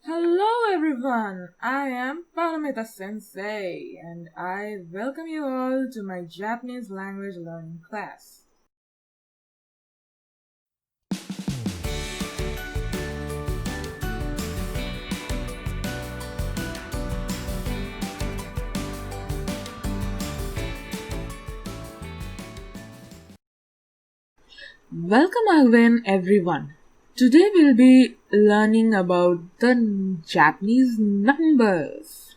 Hello everyone, I am Sensei and I welcome you all to my Japanese language learning class. Welcome again everyone. Today we'll be learning about the Japanese numbers.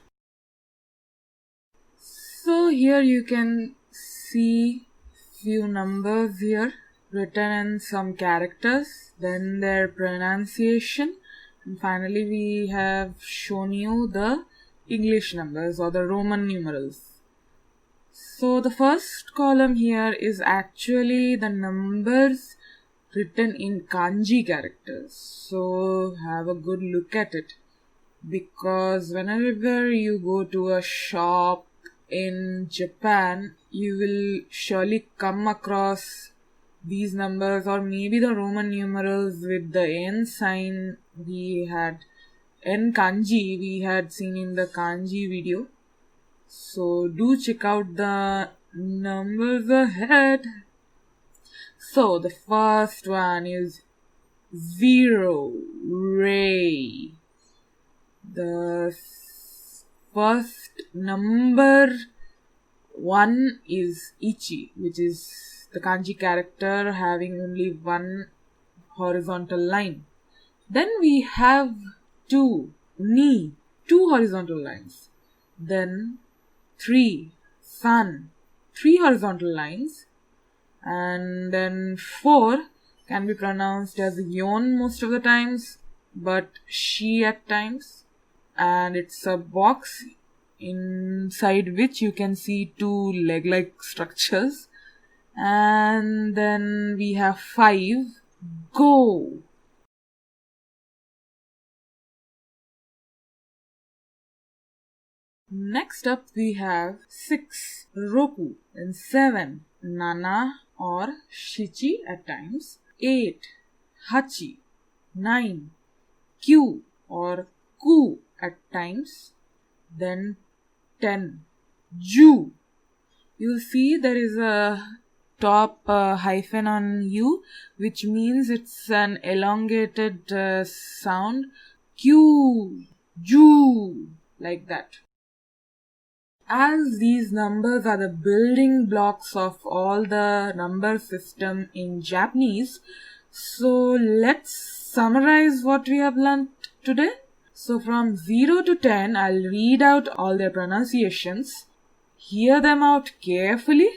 So here you can see few numbers here written in some characters, then their pronunciation, and finally we have shown you the English numbers or the Roman numerals. So the first column here is actually the numbers written in kanji characters. So have a good look at it, because whenever you go to a shop in Japan, you will surely come across these numbers, or maybe the Roman numerals with the N sign N kanji we had seen in the kanji video. So do check out the numbers ahead. So the first one is 0, Ray. The first number 1 is Ichi, which is the kanji character having only one horizontal line. Then we have 2, Ni, 2 horizontal lines. Then 3, San, 3 horizontal lines. And then 4 can be pronounced as yon most of the times, but she at times. And it's a box inside which you can see 2 leg-like structures. And then we have 5, Go. Next up we have 6, Roku, and 7, Nana or Shichi at times, 8, Hachi, 9, Kyu or Ku at times, then 10, Ju. You'll see there is a top hyphen on U, which means it's an elongated sound, Kyu, Ju, like that. As these numbers are the building blocks of all the number system in Japanese, so let's summarize what we have learned today. So from 0 to 10, I'll read out all their pronunciations, hear them out carefully,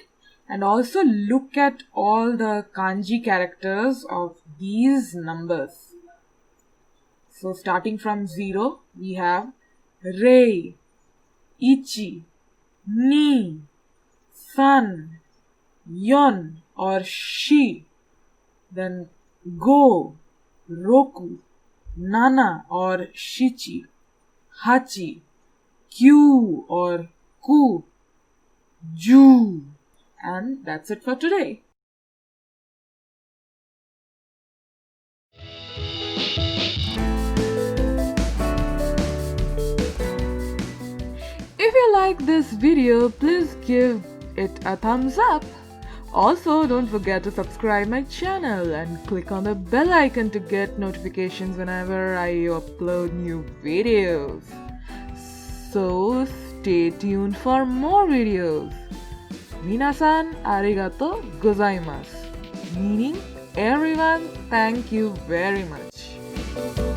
and also look at all the kanji characters of these numbers. So starting from 0, we have Rei, Ichi, Ni, San, Yon or She, then Go, Roku, Nana or Shichi, Hachi, Kyu or Ku, Ju. And that's it for today. If you like this video, please give it a thumbs up. Also, don't forget to subscribe my channel and click on the bell icon to get notifications whenever I upload new videos. So, stay tuned for more videos. Minasan arigato gozaimasu. Meaning, everyone, thank you very much.